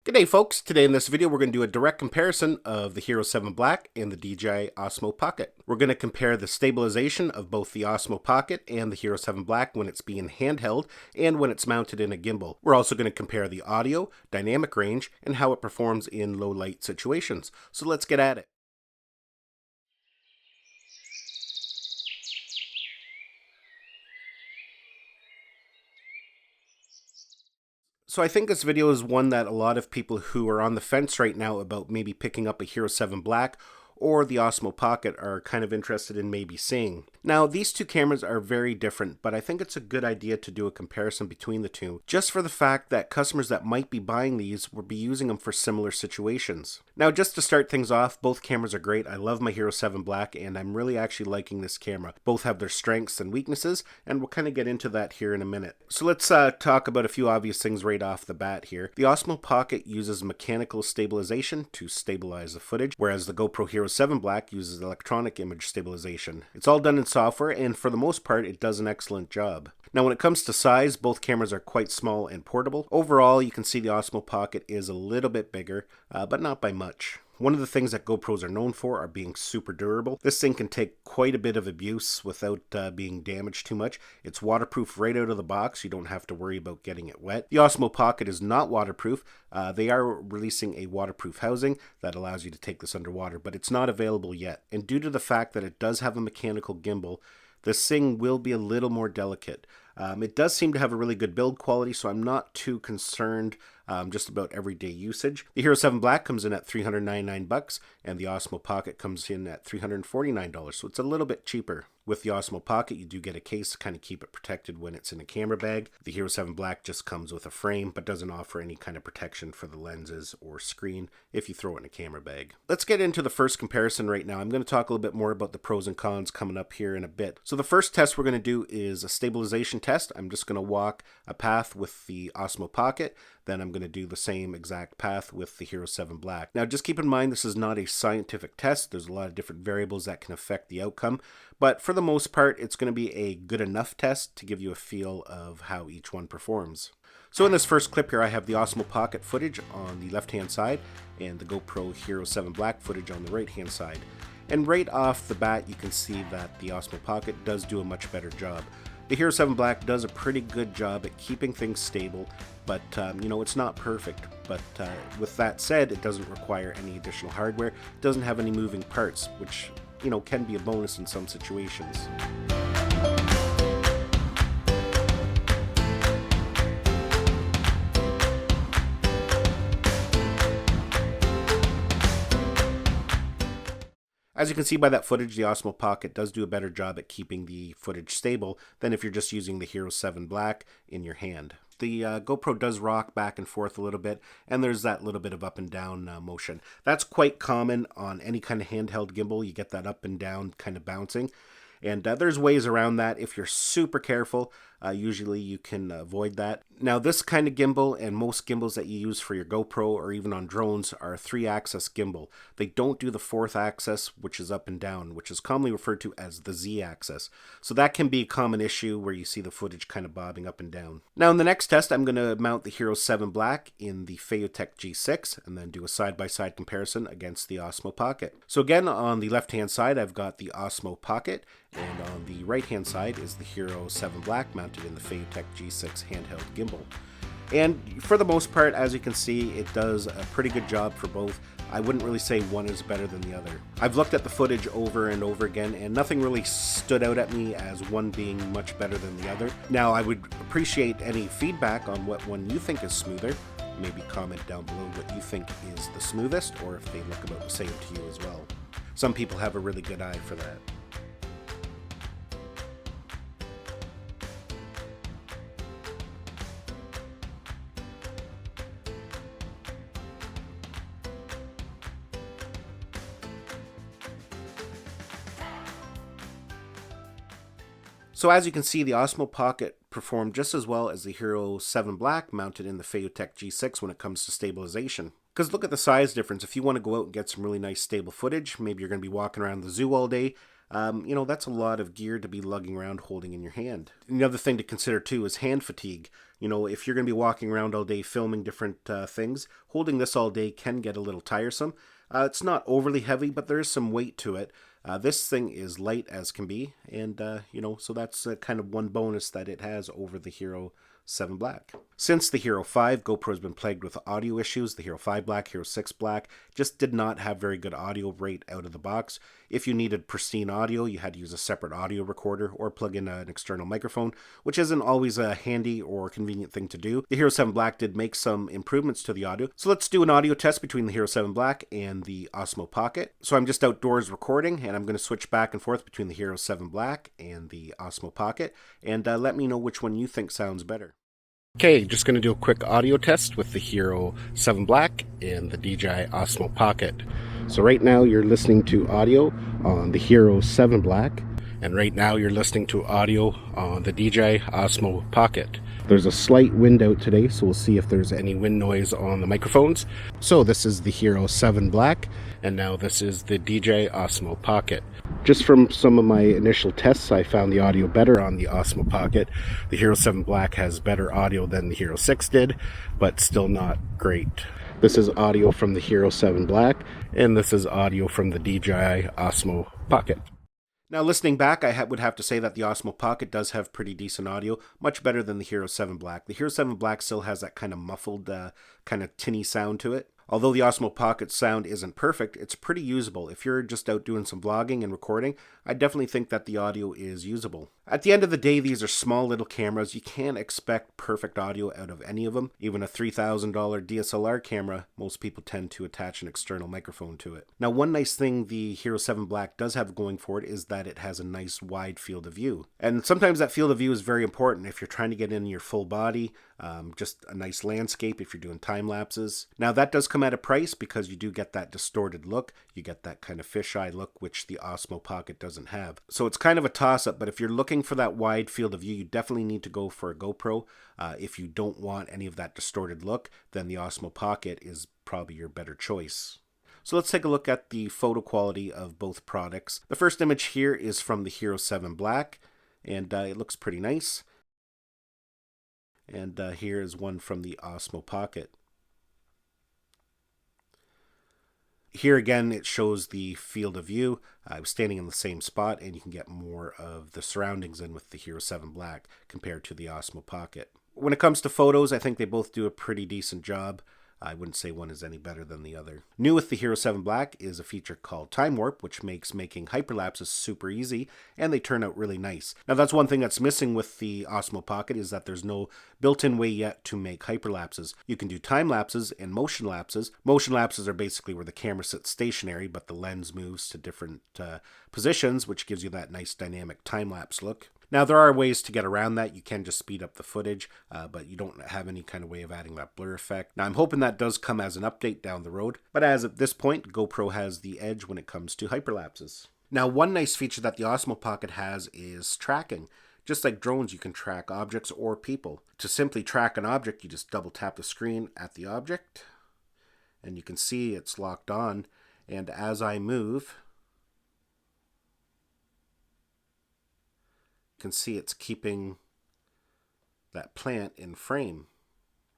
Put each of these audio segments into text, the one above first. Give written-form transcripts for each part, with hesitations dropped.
G'day folks, today in this video we're going to do a direct comparison of the Hero 7 Black and the DJI Osmo Pocket. We're going to compare the stabilization of both the Osmo Pocket and the Hero 7 Black when it's being handheld and when it's mounted in a gimbal. We're also going to compare the audio, dynamic range, and how it performs in low light situations. So let's get at it. So I think this video is one that a lot of people who are on the fence right now about maybe picking up a Hero 7 Black or the Osmo Pocket are kind of interested in maybe seeing. Now, these two cameras are very different, but I think it's a good idea to do a comparison between the two, just for the fact that customers that might be buying these will be using them for similar situations. Now, just to start things off, both cameras are great. I love my Hero 7 Black, and I'm really actually liking this camera. Both have their strengths and weaknesses, and we'll kind of get into that here in a minute. So let's talk about a few obvious things right off the bat here. The Osmo Pocket uses mechanical stabilization to stabilize the footage, whereas the GoPro Hero 7 Black uses electronic image stabilization. It's all done in software, and for the most part it does an excellent job. Now when it comes to size, both cameras are quite small and portable. Overall, you can see the Osmo Pocket is a little bit bigger, but not by much. One of the things that GoPros are known for are being super durable. This thing can take quite a bit of abuse without being damaged too much. It's waterproof right out of the box. You don't have to worry about getting it wet. The Osmo Pocket is not waterproof. They are releasing a waterproof housing that allows you to take this underwater, but it's not available yet. And due to the fact that it does have a mechanical gimbal, this thing will be a little more delicate. It does seem to have a really good build quality, so I'm not too concerned just about everyday usage. The Hero 7 Black comes in at $399, and the Osmo Pocket comes in at $349, so it's a little bit cheaper. With the Osmo Pocket, you do get a case to kind of keep it protected when it's in a camera bag. The Hero 7 Black just comes with a frame, but doesn't offer any kind of protection for the lenses or screen if you throw it in a camera bag. Let's get into the first comparison right now. I'm going to talk a little bit more about the pros and cons coming up here in a bit. So the first test we're going to do is a stabilization test. I'm just going to walk a path with the Osmo Pocket, then I'm going to do the same exact path with the Hero 7 Black. Now just keep in mind this is not a scientific test. There's a lot of different variables that can affect the outcome, but for the most part it's going to be a good enough test to give you a feel of how each one performs. So in this first clip here I have the Osmo Pocket footage on the left hand side and the GoPro Hero 7 Black footage on the right hand side. And right off the bat you can see that the Osmo Pocket does do a much better job. The Hero 7 Black does a pretty good job at keeping things stable, but it's not perfect. But with that said, it doesn't require any additional hardware. It doesn't have any moving parts, which can be a bonus in some situations. As you can see by that footage, the Osmo Pocket does do a better job at keeping the footage stable than if you're just using the Hero 7 Black in your hand. The GoPro does rock back and forth a little bit, and there's that little bit of up and down motion. That's quite common on any kind of handheld gimbal. You get that up and down kind of bouncing. And there's ways around that. If you're super careful, usually you can avoid that. Now this kind of gimbal and most gimbals that you use for your GoPro or even on drones are a 3-axis gimbal. They don't do the 4th axis, which is up and down, which is commonly referred to as the Z-axis. So that can be a common issue where you see the footage kind of bobbing up and down. Now in the next test, I'm going to mount the Hero 7 Black in the Phaotech G6 and then do a side-by-side comparison against the Osmo Pocket. So again, on the left-hand side, I've got the Osmo Pocket, and on the right-hand side is the Hero 7 Black mounted in the Phaotech G6 handheld gimbal. And for the most part, as you can see, it does a pretty good job for both. I wouldn't really say one is better than the other. I've looked at the footage over and over again, and nothing really stood out at me as one being much better than the other. Now, I would appreciate any feedback on what one you think is smoother. Maybe comment down below what you think is the smoothest, or if they look about the same to you as well. Some people have a really good eye for that. So as you can see, the Osmo Pocket performed just as well as the Hero 7 Black mounted in the Phaotech G6 when it comes to stabilization. Because look at the size difference. If you want to go out and get some really nice stable footage, maybe you're going to be walking around the zoo all day, that's a lot of gear to be lugging around holding in your hand. And the other thing to consider too is hand fatigue. You know, if you're going to be walking around all day filming different things, holding this all day can get a little tiresome. It's not overly heavy, but there is some weight to it. This thing is light as can be, and so that's kind of one bonus that it has over the Hero 7 Black. Since the Hero 5, GoPro has been plagued with audio issues. The Hero 5 Black, Hero 6 Black just did not have very good audio right out of the box. If you needed pristine audio, you had to use a separate audio recorder or plug in an external microphone, which isn't always a handy or convenient thing to do. The Hero 7 Black did make some improvements to the audio. So let's do an audio test between the Hero 7 Black and the Osmo Pocket. So I'm just outdoors recording, and I'm going to switch back and forth between the Hero 7 Black and the Osmo Pocket, and let me know which one you think sounds better. Okay, just going to do a quick audio test with the Hero 7 Black and the DJI Osmo Pocket. So right now you're listening to audio on the Hero 7 Black, and right now you're listening to audio on the DJI Osmo Pocket. There's a slight wind out today, so we'll see if there's any wind noise on the microphones. So this is the Hero 7 Black, and now this is the DJI Osmo Pocket. Just from some of my initial tests, I found the audio better on the Osmo Pocket. The Hero 7 Black has better audio than the Hero 6 did, but still not great. This is audio from the Hero 7 Black, and this is audio from the DJI Osmo Pocket. Now, listening back, I would have to say that the Osmo Pocket does have pretty decent audio, much better than the Hero 7 Black. The Hero 7 Black still has that kind of muffled, kind of tinny sound to it. Although the Osmo Pocket sound isn't perfect, it's pretty usable. If you're just out doing some vlogging and recording, I definitely think that the audio is usable. At the end of the day, these are small little cameras. You can't expect perfect audio out of any of them. Even a $3,000 DSLR camera, most people tend to attach an external microphone to it. Now, one nice thing the Hero 7 Black does have going for it is that it has a nice wide field of view. And sometimes that field of view is very important if you're trying to get in your full body, just a nice landscape if you're doing time lapses. Now, that does come at a price because you do get that distorted look. You get that kind of fisheye look, which the Osmo Pocket doesn't have. So it's kind of a toss-up, but if you're looking for that wide field of view, you definitely need to go for a GoPro. If you don't want any of that distorted look, then the Osmo Pocket is probably your better choice. So let's take a look at the photo quality of both products. The first image here is from the Hero 7 Black, and it looks pretty nice. And here is one from the Osmo Pocket. Here again, it shows the field of view. I was standing in the same spot, and you can get more of the surroundings in with the Hero 7 Black compared to the Osmo Pocket. When it comes to photos, I think they both do a pretty decent job. I wouldn't say one is any better than the other. New with the Hero 7 Black is a feature called Time Warp, which makes making hyperlapses super easy, and they turn out really nice. Now, that's one thing that's missing with the Osmo Pocket is that there's no built-in way yet to make hyperlapses. You can do time lapses and motion lapses. Motion lapses are basically where the camera sits stationary, but the lens moves to different positions, which gives you that nice dynamic time-lapse look. Now, there are ways to get around that. You can just speed up the footage, but you don't have any kind of way of adding that blur effect. Now, I'm hoping that does come as an update down the road, but as of this point, GoPro has the edge when it comes to hyperlapses. Now, one nice feature that the Osmo Pocket has is tracking. Just like drones, you can track objects or people. To simply track an object, you just double tap the screen at the object, and you can see it's locked on, and as I move, you can see it's keeping that plant in frame.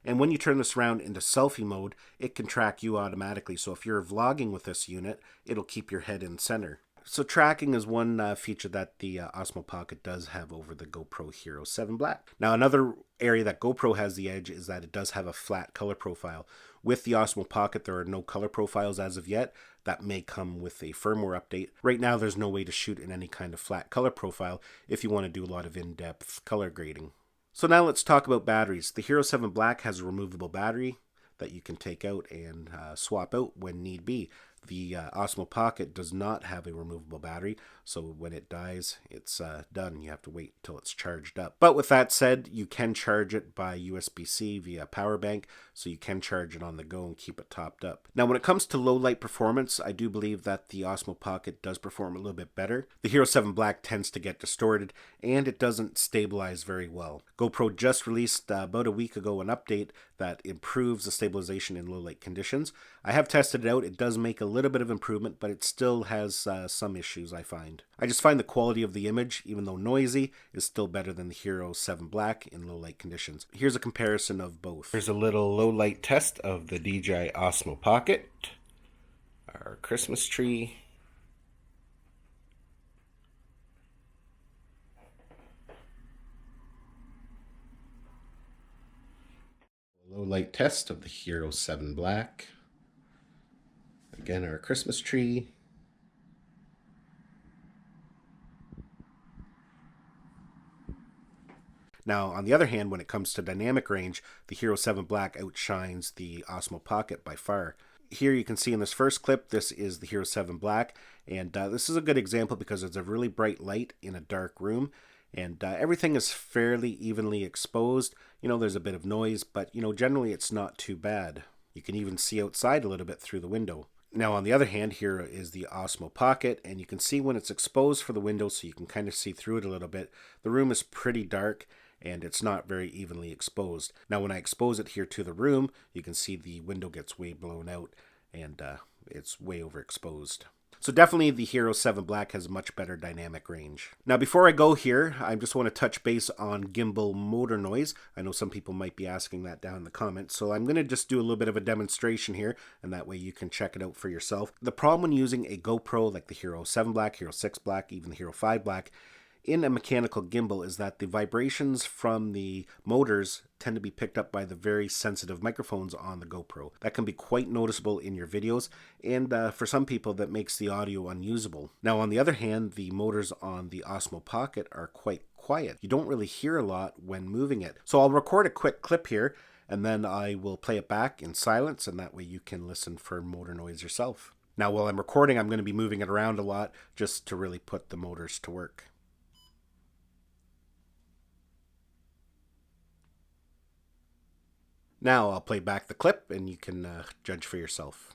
And when you turn this around into selfie mode, it can track you automatically. So if you're vlogging with this unit, it'll keep your head in center. So tracking is one feature that the Osmo Pocket does have over the GoPro Hero 7 Black. Now, another area that GoPro has the edge is that it does have a flat color profile. With the Osmo Pocket, there are no color profiles as of yet. That may come with a firmware update. Right now, there's no way to shoot in any kind of flat color profile if you want to do a lot of in-depth color grading. So now let's talk about batteries. The Hero 7 Black has a removable battery that you can take out and swap out when need be. The Osmo Pocket does not have a removable battery, so when it dies, it's done. You have to wait till it's charged up. But with that said, you can charge it by USB-C via power bank, so you can charge it on the go and keep it topped up. Now, when it comes to low light performance, I do believe that the Osmo Pocket does perform a little bit better. The Hero 7 Black tends to get distorted, and it doesn't stabilize very well. GoPro just released about a week ago an update that improves the stabilization in low light conditions. I have tested it out. It does make a little bit of improvement, but it still has some issues, I find. I just find the quality of the image, even though noisy, is still better than the Hero 7 Black in low light conditions. Here's a comparison of both. Here's a little low light test of the DJI Osmo Pocket, our Christmas tree. Low light test of the Hero 7 Black. Again, our Christmas tree. Now, on the other hand, when it comes to dynamic range, the Hero 7 Black outshines the Osmo Pocket by far. Here you can see in this first clip, this is the Hero 7 Black, and this is a good example because it's a really bright light in a dark room, and everything is fairly evenly exposed. You know, there's a bit of noise, but you know, generally it's not too bad. You can even see outside a little bit through the window. Now, on the other hand, here is the Osmo Pocket, and you can see when it's exposed for the window, so you can kind of see through it a little bit. The room is pretty dark, and it's not very evenly exposed. Now, when I expose it here to the room, you can see the window gets way blown out, and it's way overexposed. So definitely the Hero 7 Black has much better dynamic range. Now before I go here, I just want to touch base on gimbal motor noise. I know some people might be asking that down in the comments, so I'm going to just do a little bit of a demonstration here, and that way you can check it out for yourself. The problem when using a GoPro like the Hero 7 Black, Hero 6 Black, even the Hero 5 Black, in a mechanical gimbal is that the vibrations from the motors tend to be picked up by the very sensitive microphones on the GoPro. That can be quite noticeable in your videos, and for some people that makes the audio unusable. Now on the other hand, the motors on the Osmo Pocket are quite quiet. You don't really hear a lot when moving it. So I'll record a quick clip here, and then I will play it back in silence, and that way you can listen for motor noise yourself. Now while I'm recording, I'm going to be moving it around a lot just to really put the motors to work. Now I'll play back the clip and you can judge for yourself.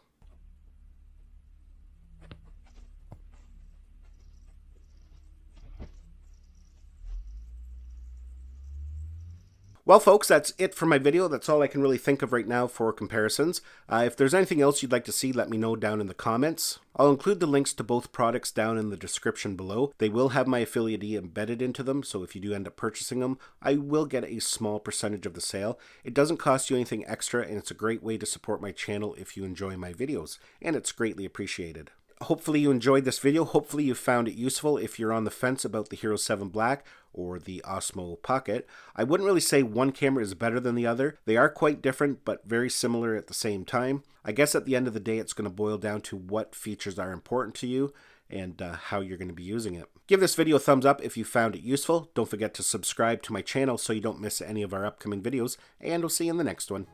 Well, folks, that's it for my video. That's all I can really think of right now for comparisons. If there's anything else you'd like to see, let me know down in the comments. I'll include the links to both products down in the description below. They will have my affiliate embedded into them, so if you do end up purchasing them, I will get a small percentage of the sale. It doesn't cost you anything extra, and it's a great way to support my channel if you enjoy my videos, and it's greatly appreciated. Hopefully you enjoyed this video. Hopefully you found it useful if you're on the fence about the Hero 7 Black or the Osmo Pocket. I wouldn't really say one camera is better than the other. They are quite different, but very similar at the same time. I guess at the end of the day, it's going to boil down to what features are important to you and how you're going to be using it. Give this video a thumbs up if you found it useful. Don't forget to subscribe to my channel so you don't miss any of our upcoming videos, and we'll see you in the next one.